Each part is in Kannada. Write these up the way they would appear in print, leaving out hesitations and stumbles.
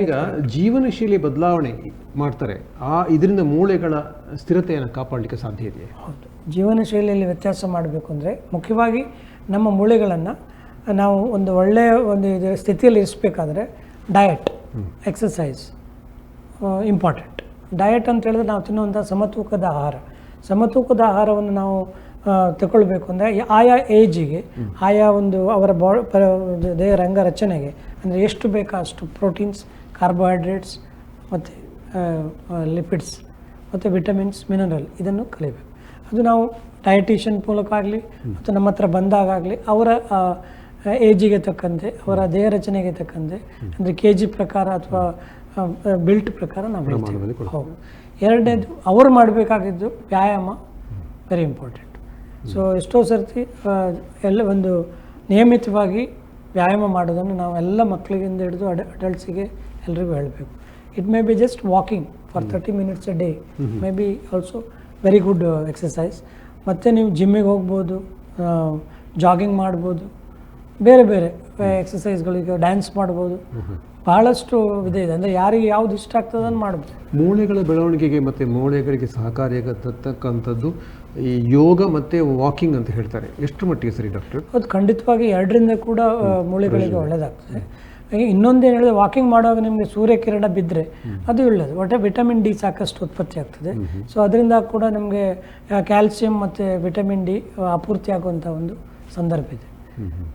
ಈಗ ಜೀವನ ಶೈಲಿ ಬದಲಾವಣೆ ಮಾಡ್ತಾರೆ, ಇದರಿಂದ ಮೂಳೆಗಳ ಸ್ಥಿರತೆಯನ್ನು ಕಾಪಾಡಲಿಕ್ಕೆ ಸಾಧ್ಯ ಇದೆಯೇ? ಹೌದು, ಜೀವನ ಶೈಲಿಯಲ್ಲಿ ವ್ಯತ್ಯಾಸ ಮಾಡಬೇಕು ಅಂದರೆ ಮುಖ್ಯವಾಗಿ ನಮ್ಮ ಮೂಳೆಗಳನ್ನು ನಾವು ಒಂದು ಒಳ್ಳೆಯ ಒಂದು ಸ್ಥಿತಿಯಲ್ಲಿ ಇರಿಸಬೇಕಾದ್ರೆ ಡಯಟ್, ಎಕ್ಸಸೈಸ್ ಇಂಪಾರ್ಟೆಂಟ್. ಡಯಟ್ ಅಂತ ಹೇಳಿದ್ರೆ ನಾವು ತಿನ್ನುವಂಥ ಸಮತೂಕದ ಆಹಾರವನ್ನು ನಾವು ತಗೊಳ್ಬೇಕು ಅಂದರೆ ಆಯಾ ಏಜಿಗೆ, ಆಯಾ ಒಂದು ಅವರ ದೇಹ ರಂಗ ರಚನೆಗೆ ಅಂದರೆ ಎಷ್ಟು ಬೇಕಾ ಅಷ್ಟು ಪ್ರೋಟೀನ್ಸ್, ಕಾರ್ಬೋಹೈಡ್ರೇಟ್ಸ್ ಮತ್ತು ಲಿಪಿಡ್ಸ್ ಮತ್ತು ವಿಟಮಿನ್ಸ್, ಮಿನರಲ್ ಇದನ್ನು ಕಲಿಬೇಕು. ಅದು ನಾವು ಡಯಟಿಷಿಯನ್ ಮೂಲಕ ಆಗಲಿ ಮತ್ತು ನಮ್ಮ ಹತ್ರ ಬಂದಾಗಲಿ ಅವರ ಏಜಿಗೆ ತಕ್ಕಂತೆ, ಅವರ ದೇಹ ರಚನೆಗೆ ತಕ್ಕಂತೆ ಅಂದರೆ KG ಪ್ರಕಾರ ಅಥವಾ ಬಿಲ್ಟ್ ಪ್ರಕಾರ ನಾವು ಹೇಳ್ತೀವಿ. ಹೌದು. ಎರಡನೇದು ಅವರು ಮಾಡಬೇಕಾಗಿದ್ದು ವ್ಯಾಯಾಮ ವೆರಿ ಇಂಪಾರ್ಟೆಂಟ್. ಸೊ ಎಷ್ಟೋ ಸರ್ತಿ ಒಂದು ನಿಯಮಿತವಾಗಿ ವ್ಯಾಯಾಮ ಮಾಡೋದನ್ನು ನಾವು ಎಲ್ಲ ಮಕ್ಕಳಿಗಿಂದ ಹಿಡಿದು ಅಡಲ್ಟ್ಸಿಗೆ ಎಲ್ರಿಗೂ ಹೇಳಬೇಕು. It may be just walking for 30 minutes a day may be also very good exercise. ಮತ್ತು ನೀವು ಜಿಮ್ಮಿಗೆ ಹೋಗ್ಬೋದು, ಜಾಗಿಂಗ್ ಮಾಡ್ಬೋದು, ಬೇರೆ ಬೇರೆ ಎಕ್ಸಸೈಸ್ಗಳಿಗೆ ಡ್ಯಾನ್ಸ್ ಮಾಡ್ಬೋದು, ಬಹಳಷ್ಟು ಇದೆ. ಅಂದರೆ ಯಾರಿಗೆ ಯಾವ್ದು ಇಷ್ಟ ಆಗ್ತದೆ ಅದನ್ನು ಮಾಡ್ಬೋದು. ಮೂಳೆಗಳ ಬೆಳವಣಿಗೆಗೆ ಮತ್ತು ಮೂಳೆಗಳಿಗೆ ಸಹಕಾರಿಯಾಗತಕ್ಕಂಥದ್ದು ಈ ಯೋಗ ಮತ್ತು ವಾಕಿಂಗ್ ಅಂತ ಹೇಳ್ತಾರೆ, ಎಷ್ಟು ಮಟ್ಟಿಗೆ ಸರಿ ಡಾಕ್ಟರ್? ಅದು ಖಂಡಿತವಾಗಿ ಎರಡರಿಂದ ಕೂಡ ಮೂಳೆಗಳಿಗೆ ಒಳ್ಳೆಯದಾಗ್ತದೆ. ಇನ್ನೊಂದೇನು ಹೇಳಿದ್ರೆ, ವಾಕಿಂಗ್ ಮಾಡುವಾಗ ನಿಮಗೆ ಸೂರ್ಯಕಿರಣ ಬಿದ್ದರೆ ಅದು ಒಳ್ಳೆಯದು. ಒಟ್ಟೆ ವಿಟಮಿನ್ ಡಿ ಸಾಕಷ್ಟು ಉತ್ಪತ್ತಿ ಆಗ್ತದೆ. ಸೊ ಅದರಿಂದ ಕೂಡ ನಮಗೆ ಕ್ಯಾಲ್ಸಿಯಂ ಮತ್ತು ವಿಟಮಿನ್ ಡಿ ಅಪೂರ್ತಿ ಆಗುವಂಥ ಒಂದು ಸಂದರ್ಭ ಇದೆ.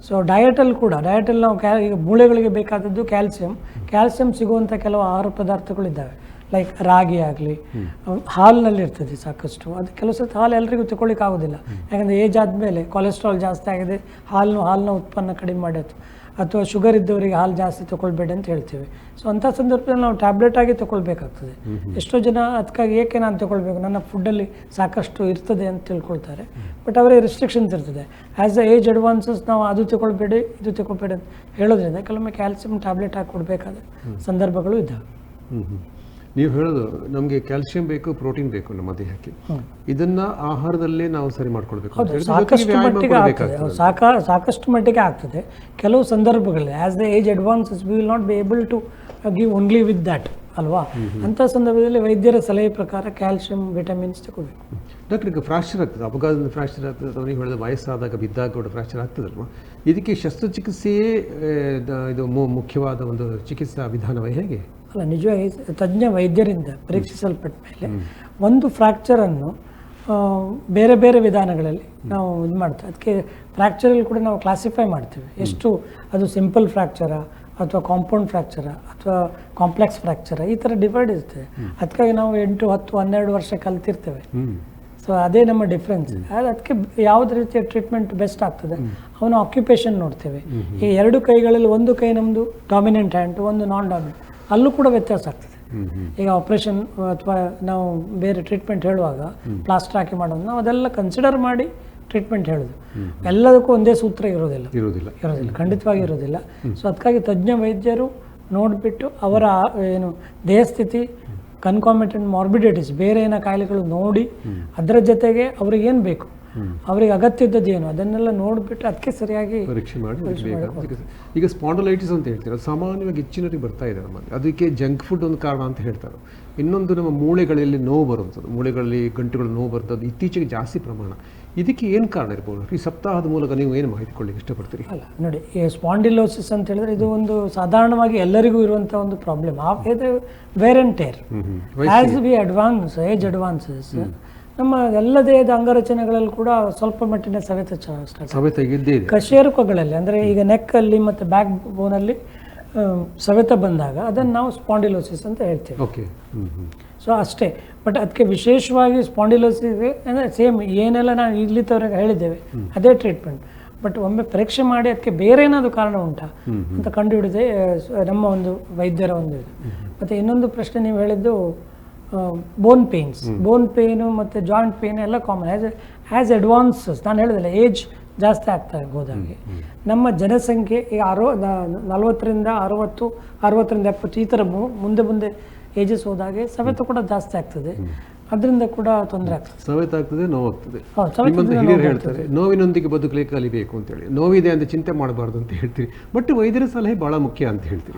ಸೊ ಡಯಟಲ್ಲಿ ನಾವು ಈಗ ಮೂಳೆಗಳಿಗೆ ಬೇಕಾದದ್ದು ಕ್ಯಾಲ್ಸಿಯಂ ಸಿಗುವಂಥ ಕೆಲವು ಆಹಾರ ಪದಾರ್ಥಗಳಿದ್ದಾವೆ. ಲೈಕ್ ರಾಗಿ ಆಗಲಿ, ಹಾಲಿನಲ್ಲಿ ಇರ್ತದೆ ಸಾಕಷ್ಟು. ಅದು ಕೆಲವು ಸರ್ತಿ ಹಾಲು ಎಲ್ರಿಗೂ ತಗೊಳ್ಳಿಕ್ಕೆ ಆಗೋದಿಲ್ಲ, ಯಾಕಂದರೆ ಏಜ್ ಆದಮೇಲೆ ಕೊಲೆಸ್ಟ್ರಾಲ್ ಜಾಸ್ತಿ ಆಗಿದೆ, ಹಾಲಿನ ಉತ್ಪನ್ನ ಕಡಿಮೆ ಮಾಡಿತ್ತು, ಅಥವಾ ಶುಗರ್ ಇದ್ದವರಿಗೆ ಹಾಲು ಜಾಸ್ತಿ ತೊಗೊಳ್ಬೇಡಿ ಅಂತ ಹೇಳ್ತೀವಿ. ಸೊ ಅಂಥ ಸಂದರ್ಭದಲ್ಲಿ ನಾವು ಟ್ಯಾಬ್ಲೆಟ್ ಆಗಿ ತೊಗೊಳ್ಬೇಕಾಗ್ತದೆ. ಎಷ್ಟೋ ಜನ ಅದಕ್ಕಾಗಿ ಏಕೆ ನಾನು ತೊಗೊಳ್ಬೇಕು, ನನ್ನ ಫುಡ್ಡಲ್ಲಿ ಸಾಕಷ್ಟು ಇರ್ತದೆ ಅಂತ ತಿಳ್ಕೊಳ್ತಾರೆ. ಬಟ್ ಅವರಿಗೆ ರಿಸ್ಟ್ರಿಕ್ಷನ್ಸ್ ಇರ್ತದೆ. ಆ್ಯಸ್ ದ ಏಜ್ ಅಡ್ವಾನ್ಸಸ್ ನಾವು ಅದು ತೊಗೊಳ್ಬೇಡಿ ಇದು ತೊಗೊಳ್ಬೇಡಿ ಅಂತ ಹೇಳೋದ್ರಿಂದ ಕೆಲವೊಮ್ಮೆ ಕ್ಯಾಲ್ಸಿಯಂ ಟ್ಯಾಬ್ಲೆಟ್ ಹಾಕಿ ಕೊಡಬೇಕಾದ ಸಂದರ್ಭಗಳು ಇದ್ದಾವೆ. ನೀವು ಹೇಳೋದು ನಮಗೆ ಕ್ಯಾಲ್ಸಿಯಂ ಬೇಕು, ಪ್ರೋಟೀನ್ ಬೇಕು ನಮ್ಮ ದೇಹಕ್ಕೆ, ಇದನ್ನ ಆಹಾರದಲ್ಲೇ ನಾವು ಸರಿ ಮಾಡ್ಕೊಳ್ಬೇಕು. ಸಾಕಷ್ಟು ಮಟ್ಟಿಗೆ ಆಗ್ತದೆ. ಕೆಲವು ಸಂದರ್ಭಗಳಲ್ಲಿ as the age advances we will not be able to give only with that ಅಲ್ವಾ. ಅಂಥ ಸಂದರ್ಭದಲ್ಲಿ ವೈದ್ಯರ ಸಲಹೆ ಪ್ರಕಾರ ಕ್ಯಾಲ್ಸಿಯಂ, ವಿಟಮಿನ್ಸ್ ತಗೋಬೇಕು. ಡಾಕ್ಟರ್, ಈಗ ಫ್ರಾಕ್ಚರ್ ಆಗ್ತದೆ, ಅಪಘಾತದಿಂದ ಫ್ರಾಕ್ಚರ್ ಆಗ್ತದೆ, ಅಥವಾ ನೀವು ಹೇಳಿದ ವಯಸ್ಸಾದಾಗ ಬಿದ್ದಾಗ ಕೂಡ ಫ್ರಾಕ್ಚರ್ ಆಗ್ತದಲ್ವ, ಇದಕ್ಕೆ ಶಸ್ತ್ರಚಿಕಿತ್ಸೆಯೇ ಇದು ಮುಖ್ಯವಾದ ಒಂದು ಚಿಕಿತ್ಸಾ ವಿಧಾನವೇ ಹೇಗೆ? ಅಲ್ಲ, ನಿಜವಾಗಿ ತಜ್ಞ ವೈದ್ಯರಿಂದ ಪರೀಕ್ಷಿಸಲ್ಪಟ್ಟ ಮೇಲೆ ಒಂದು ಫ್ರ್ಯಾಕ್ಚರನ್ನು ಬೇರೆ ಬೇರೆ ವಿಧಾನಗಳಲ್ಲಿ ನಾವು ಇದು ಮಾಡ್ತೇವೆ. ಅದಕ್ಕೆ ಫ್ರ್ಯಾಕ್ಚರಲ್ಲಿ ಕೂಡ ನಾವು ಕ್ಲಾಸಿಫೈ ಮಾಡ್ತೇವೆ. ಎಷ್ಟು ಅದು ಸಿಂಪಲ್ ಫ್ರ್ಯಾಕ್ಚರಾ ಅಥವಾ ಕಾಂಪೌಂಡ್ ಫ್ರ್ಯಾಕ್ಚರಾ ಅಥವಾ ಕಾಂಪ್ಲೆಕ್ಸ್ ಫ್ರ್ಯಾಕ್ಚರಾ, ಈ ಥರ ಡಿವೈಡ್ ಇರ್ತದೆ. ಅದಕ್ಕಾಗಿ ನಾವು 8, 10, 12 ವರ್ಷ ಕಲ್ತಿರ್ತೇವೆ. ಸೊ ಅದೇ ನಮ್ಮ ಡಿಫ್ರೆನ್ಸ್. ಅದಕ್ಕೆ ಯಾವುದೇ ರೀತಿಯ ಟ್ರೀಟ್ಮೆಂಟ್ ಬೆಸ್ಟ್ ಆಗ್ತದೆ ಅವನು ಆಕ್ಯುಪೇಷನ್ ನೋಡ್ತೇವೆ. ಈ 2 ಕೈಗಳಲ್ಲಿ ಒಂದು ಕೈ ನಮ್ಮದು ಡಾಮಿನೆಂಟ್ ಹ್ಯಾಂಡ್, ಒಂದು ನಾನ್ ಡಾಮಿನೆಂಟ್, ಅಲ್ಲೂ ಕೂಡ ವ್ಯತ್ಯಾಸ ಆಗ್ತದೆ. ಈಗ ಆಪ್ರೇಷನ್ ಅಥವಾ ನಾವು ಬೇರೆ ಟ್ರೀಟ್ಮೆಂಟ್ ಹೇಳುವಾಗ ಪ್ಲಾಸ್ಟರ್ ಹಾಕಿ ಮಾಡೋದು, ನಾವು ಅದೆಲ್ಲ ಕನ್ಸಿಡರ್ ಮಾಡಿ ಟ್ರೀಟ್ಮೆಂಟ್ ಹೇಳೋದು. ಎಲ್ಲದಕ್ಕೂ ಒಂದೇ ಸೂತ್ರ ಇರೋದಿಲ್ಲ, ಖಂಡಿತವಾಗಿ ಇರೋದಿಲ್ಲ. ಸೊ ಅದಕ್ಕಾಗಿ ತಜ್ಞ ವೈದ್ಯರು ನೋಡಿಬಿಟ್ಟು ಅವರ ಏನು ದೇಹಸ್ಥಿತಿ, ಕನ್ಕಾಮಿಟೆಂಟ್ ಮಾರ್ಬಿಡಿಟೀಸ್, ಬೇರೆ ಏನೋ ಕಾಯಿಲೆಗಳು ನೋಡಿ ಅದರ ಜೊತೆಗೆ ಅವ್ರಿಗೆ ಏನು ಬೇಕು, ಅವರಿಗೆ ಅಗತ್ಯ ಇದ್ದದ್ದು ಏನು ಅದನ್ನೆಲ್ಲ ನೋಡಿಬಿಟ್ಟು ಅದಕ್ಕೆ ಸರಿಯಾಗಿ ಪರೀಕ್ಷೆ ಮಾಡಿ. ಈಗ ಸ್ಪಾಂಡಲೈಟಿಸ್ ಅಂತ ಹೇಳ್ತಾರೆ, ಸಾಮಾನ್ಯವಾಗಿ ಹೆಚ್ಚಿನರಿಗೆ ಬರ್ತಾ ಇದೆ ನಮ್ಮಲ್ಲಿ. ಅದಕ್ಕೆ ಜಂಕ್ ಫುಡ್ ಒಂದು ಕಾರಣ ಅಂತ ಹೇಳ್ತಾರೆ. ಇನ್ನೊಂದು ನಮ್ಮ ಮೂಳೆಗಳಲ್ಲಿ ನೋವು ಬರುವಂಥದ್ದು, ಮೂಳೆಗಳಲ್ಲಿ ಗಂಟುಗಳು ನೋವು ಬರ್ತದ್ದು ಇತ್ತೀಚೆಗೆ ಜಾಸ್ತಿ ಪ್ರಮಾಣ. ಇದಕ್ಕೆ ಏನು ಕಾರಣ ಇರ್ಬೋದು? ಈ ಸಪ್ತಾಹದ ಮೂಲಕ ನೀವು ಏನು ಮಾಹಿತಿ ಕೊಡಲಿಕ್ಕೆ ಇಷ್ಟಪಡ್ತೀರಿ? ಅಲ್ಲ ನೋಡಿ, ಈ ಸ್ಪಾಂಡಿಲೋಸಿಸ್ ಅಂತ ಹೇಳಿದ್ರೆ ಇದು ಒಂದು ಸಾಧಾರಣವಾಗಿ ಎಲ್ಲರಿಗೂ ಇರುವಂಥ ಒಂದು ಪ್ರಾಬ್ಲಮ್. ಇದು wear and tear. As we advance, age advances, ನಮ್ಮ ಎಲ್ಲ ದೇಹದ ಅಂಗರಚನೆಗಳಲ್ಲಿ ಕೂಡ ಸ್ವಲ್ಪ ಮಟ್ಟಿನ ಸವೆತ ಇದ್ದೇ ಇದೆ. ಕಶೇರುಕಗಳಲ್ಲಿ ಅಂದರೆ ಈಗ ನೆಕ್ಕಲ್ಲಿ ಮತ್ತು ಬ್ಯಾಕ್ ಬೋನಲ್ಲಿ ಸವೆತ ಬಂದಾಗ ಅದನ್ನು ನಾವು ಸ್ಪಾಂಡಿಲೋಸಿಸ್ ಅಂತ ಹೇಳ್ತೇವೆ. ಓಕೆ. ಸೊ ಅಷ್ಟೇ. ಬಟ್ ಅದಕ್ಕೆ ವಿಶೇಷವಾಗಿ ಸ್ಪಾಂಡಿಲೋಸಿಸ್ಗೆ ಅಂದರೆ ಸೇಮ್ ಏನೆಲ್ಲ ನಾನು ಇಲ್ಲಿ ತವರೆಗೆ ಹೇಳಿದ್ದೇವೆ ಅದೇ ಟ್ರೀಟ್ಮೆಂಟ್. ಬಟ್ ಒಮ್ಮೆ ಪರೀಕ್ಷೆ ಮಾಡಿ ಅದಕ್ಕೆ ಬೇರೆ ಏನಾದರೂ ಕಾರಣ ಉಂಟಾ ಅಂತ ಕಂಡುಹಿಡಿದೇ ನಮ್ಮ ಒಂದು ವೈದ್ಯರ ಒಂದು ಇದು. ಮತ್ತು ಇನ್ನೊಂದು ಪ್ರಶ್ನೆ ನೀವು ಹೇಳಿದ್ದು ಬೋನ್ ಪೇನು ಮತ್ತು ಜಾಯಿಂಟ್ ಪೇನ್ ಎಲ್ಲ ಕಾಮನ್. ಆ್ಯಸ್ ಅಡ್ವಾನ್ಸಸ್ ನಾನು ಹೇಳಿದಲ್ಲ, ಏಜ್ ಜಾಸ್ತಿ ಆಗ್ತಾ ಹೋದಾಗೆ ನಮ್ಮ ಜನಸಂಖ್ಯೆ ಈಗ 40ರಿಂದ 60, 60ರಿಂದ 70 ಈ ಥರ ಮುಂದೆ ಏಜಸ್ ಹೋದಾಗೆ ಸವೆತ ಕೂಡ ಜಾಸ್ತಿ ಆಗ್ತದೆ. ಅದರಿಂದ ಕೂಡ ತೊಂದರೆ ಆಗ್ತದೆ, ಸವೆತ ಆಗ್ತದೆ, ನೋವಾಗ್ತದೆ. ಹಿರಿಯರು ಹೇಳ್ತಾರೆ ನೋವಿನೊಂದಿಗೆ ಬದುಕಲಿಕ್ಕೆ ಕಲಿಬೇಕು ಅಂತೇಳಿ. ನೋವಿದೆ ಅಂತ ಚಿಂತೆ ಮಾಡಬಾರ್ದು ಅಂತ ಹೇಳ್ತೀರಿ, ಬಟ್ ವೈದ್ಯರ ಸಲಹೆ ಭಾಳ ಮುಖ್ಯ ಅಂತ ಹೇಳ್ತೀರಿ.